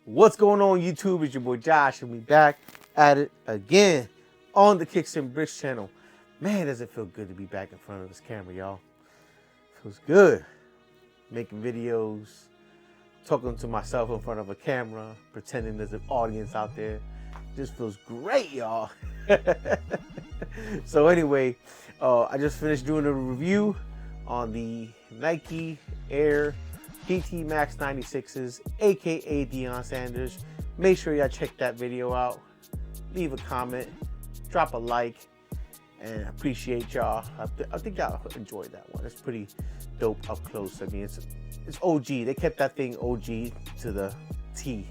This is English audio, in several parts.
What's going on YouTube? It's your boy Josh and we back at it again on the Kicks and Bricks channel. Man, does it feel good to be back in front of this camera, y'all. Feels good. Making videos, talking to myself in front of a camera, pretending there's an audience out there. Just feels great, y'all. So anyway, I just finished doing a review on the Nike Air PT Max 96s, aka Deion Sanders. Make sure y'all check that video out. Leave a comment, drop a like, and appreciate y'all. I think y'all enjoy that one. It's pretty dope up close. I mean, it's OG. They kept that thing OG to the T.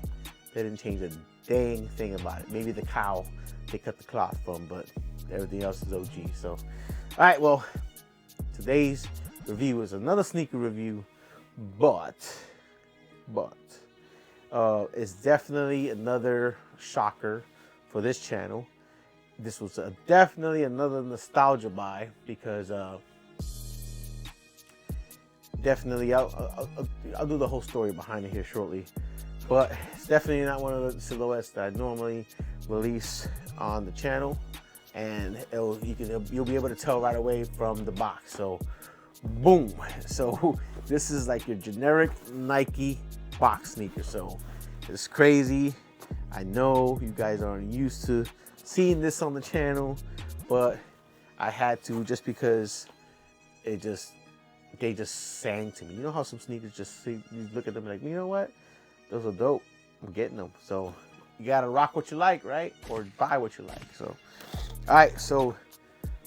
They didn't change a dang thing about it. Maybe the cow they cut the cloth from, but everything else is OG. So, all right, well, today's review is another sneaker review. But it's definitely another shocker for this channel. This was definitely another nostalgia buy because definitely I'll do the whole story behind it here shortly. But it's definitely not one of the silhouettes that I normally release on the channel, and you'll be able to tell right away from the box. So boom. So this is like your generic Nike box sneaker. So it's crazy. I know you guys aren't used to seeing this on the channel, but I had to just because they just sang to me. You know how some sneakers just you look at them like, you know what? Those are dope. I'm getting them. So you gotta rock what you like, right? Or buy what you like. So all right, so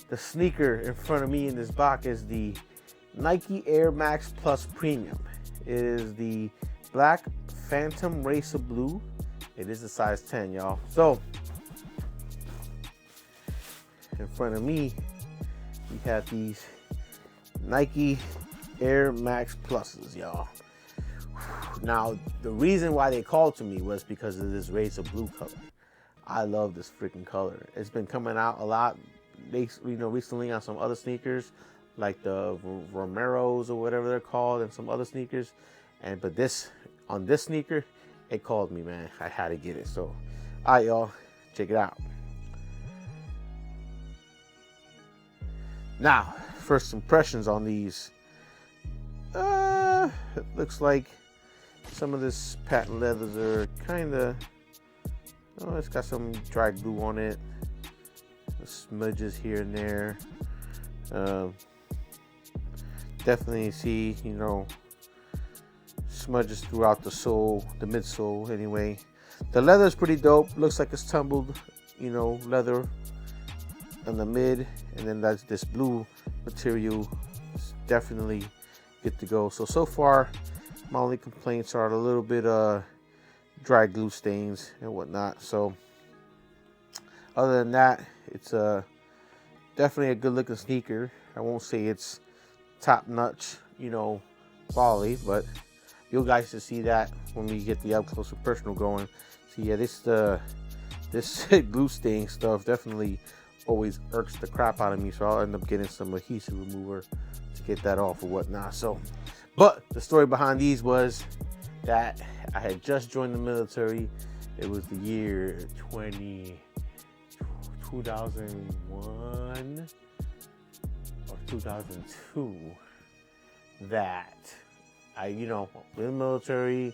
the sneaker in front of me in this box is the Nike Air Max Plus Premium. It is the black Phantom Racer Blue. It is a size 10, y'all. So in front of me, we have these Nike Air Max Pluses, y'all. Now, the reason why they called to me was because of this Racer Blue color. I love this freaking color. It's been coming out a lot, recently on some other sneakers, like the Romeros or whatever they're called, and some other sneakers. But on this sneaker, it called me, man. I had to get it. So, all right, y'all, check it out. Now, first impressions on these. It looks like some of this patent leathers are kind of, it's got some dry glue on it. Smudges here and there. Definitely see, smudges throughout the sole, the midsole anyway. The leather is pretty dope. Looks like it's tumbled, leather in the mid. And then that's this blue material. It's definitely good to go. So far, my only complaints are a little bit dry glue stains and whatnot. So other than that, it's definitely a good looking sneaker. I won't say it's top notch, quality, but you guys should see that when we get the up close and personal going. So yeah, this glue stain stuff definitely always irks the crap out of me. So I'll end up getting some adhesive remover to get that off or whatnot. So, but the story behind these was that I had just joined the military. It was the year 2001 or 2002 that I, in the military.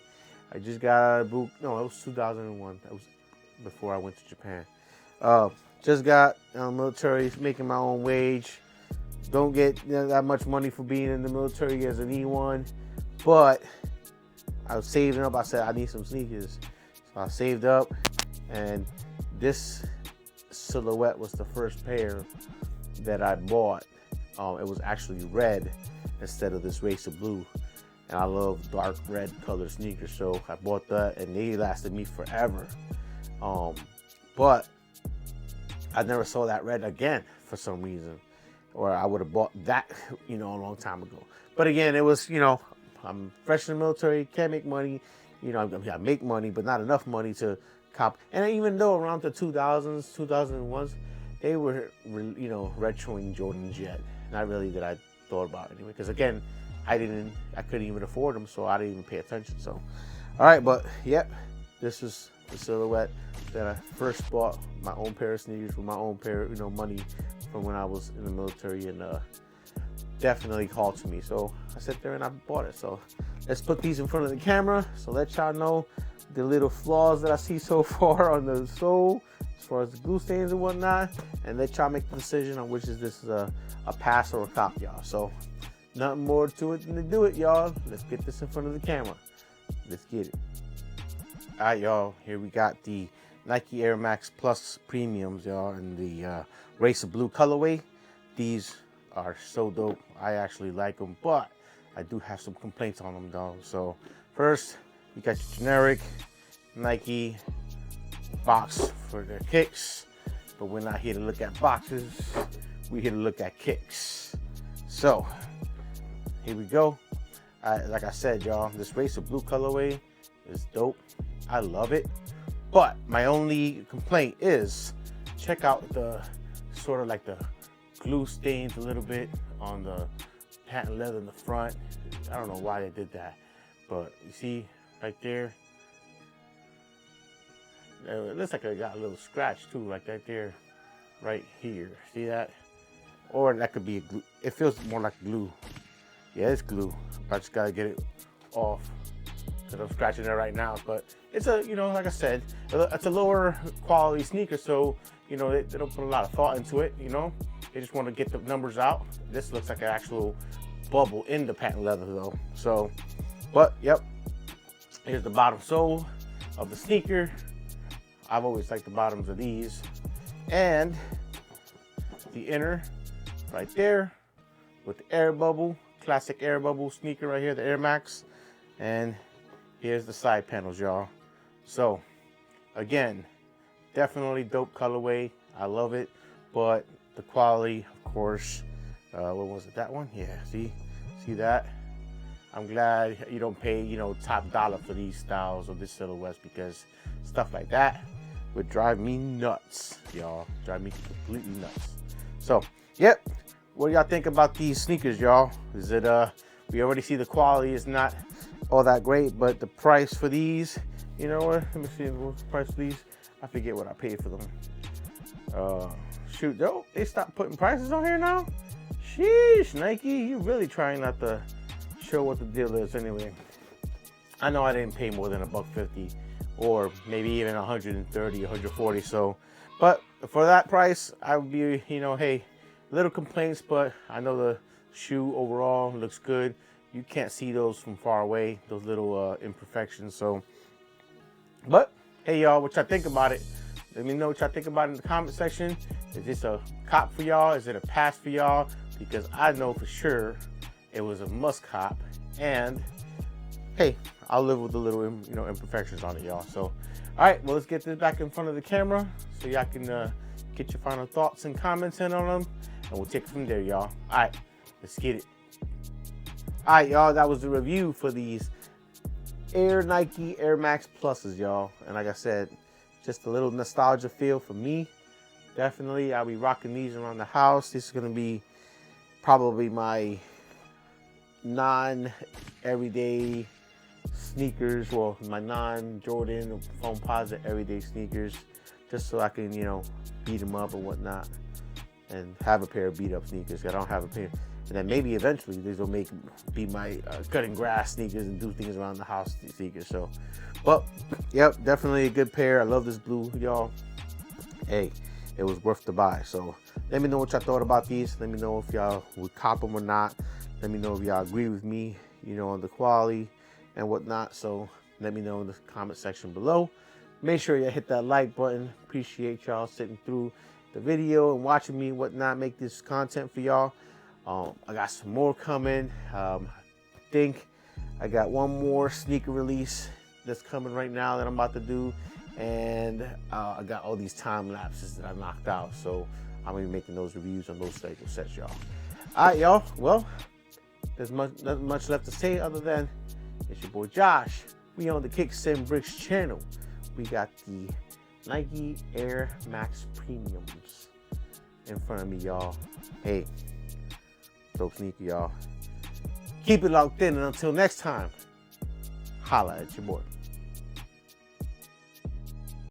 I just got a boot. No, it was 2001. That was before I went to Japan. Just got military, making my own wage. Don't get that much money for being in the military as an E1, but I was saving up. I said I need some sneakers, so I saved up, and this silhouette was the first pair that I bought. It was actually red instead of this Racer Blue, and I love dark red color sneakers, so I bought that, and they lasted me forever. But I never saw that red again for some reason, or I would have bought that, a long time ago. But again, it was, I'm fresh in the military, can't make money. I make money, but not enough money to cop. And even though around the 2000s, 2001s, they were, retroing Jordans yet. Not really that I thought about anyway, because again, I couldn't even afford them, so I didn't even pay attention. So, all right, but yep, this is the silhouette that I first bought my own pair of sneakers with my own pair, money from when I was in the military, and definitely called to me. So I sat there and I bought it. So let's put these in front of the camera. So let y'all know the little flaws that I see so far on the sole, as far as the glue stains and whatnot, and let y'all make the decision on which is this a pass or a cop, y'all. So nothing more to it than to do it, y'all. Let's get this in front of the camera. Let's get it. All right, y'all, here we got the Nike Air Max Plus Premiums, y'all, in the Racer Blue colorway. These are so dope. I actually like them, but I do have some complaints on them, though. So first, you got your generic Nike box for their kicks, but we're not here to look at boxes. We're here to look at kicks. So here we go. Like I said, y'all, this Racer Blue colorway is dope. I love it. But my only complaint is, check out the sort of like the glue stains a little bit on the patent leather in the front. I don't know why they did that, but you see right there, it looks like I got a little scratch too, like right there, right here. See that? Or that could be a glue. It feels more like glue. Yeah, it's glue. I just gotta get it off because I'm scratching it right now. But it's a, like I said, it's a lower quality sneaker, so they don't put a lot of thought into it. They just want to get the numbers out. This looks like an actual bubble in the patent leather, though. So, but yep, here's the bottom sole of the sneaker. I've always liked the bottoms of these, and the inner right there with the air bubble, classic air bubble sneaker right here, the Air Max. And here's the side panels, y'all. So again, definitely dope colorway. I love it, but the quality, of course, what was it, that one? Yeah, see that? I'm glad you don't pay, top dollar for these styles or this silhouettes, because stuff like that would drive me nuts, y'all. Drive me completely nuts. So, yep. What do y'all think about these sneakers, y'all? Is it, we already see the quality is not all that great, but the price for these, let me see, what's the price for these? I forget what I paid for them. Shoot, though, they stopped putting prices on here now? Sheesh, Nike, you really trying not to show what the deal is anyway. I know I didn't pay more than $150 or maybe even 130, 140. So, but for that price, I would be, hey, little complaints, but I know the shoe overall looks good. You can't see those from far away, those little imperfections. So, but hey, y'all, what y'all think about it? Let me know what y'all think about it in the comment section. Is this a cop for y'all? Is it a pass for y'all? Because I know for sure it was a must cop. And hey, I'll live with the little imperfections on it, y'all. So, all right, well, let's get this back in front of the camera so y'all can get your final thoughts and comments in on them, and we'll take it from there, y'all. All right, let's get it. All right, y'all, that was the review for these Nike Air Max Pluses, y'all. And like I said, just a little nostalgia feel for me. Definitely, I'll be rocking these around the house. This is gonna be probably my non-everyday sneakers, well, my non-Jordan or Foamposite everyday sneakers, just so I can, beat them up or whatnot, and have a pair of beat up sneakers. I don't have a pair. And then maybe eventually these will be my cutting grass sneakers and do things around the house sneakers. So, but yep, definitely a good pair. I love this blue, y'all. Hey, it was worth the buy. So let me know what y'all thought about these. Let me know if y'all would cop them or not. Let me know if y'all agree with me, on the quality and whatnot. So let me know in the comment section below. Make sure you hit that like button. Appreciate y'all sitting through the video and watching me and whatnot, make this content for y'all. I got some more coming. I think I got one more sneaker release that's coming right now that I'm about to do. And I got all these time lapses that I knocked out. So I'm gonna be making those reviews on those Lego sets, y'all. All right, y'all. Well, there's nothing much left to say other than it's your boy Josh. We on the Kicks and Bricks channel. We got the Nike Air Max Premiums in front of me, y'all. Hey, dope sneaker, y'all. Keep it locked in, and until next time, holla at your boy.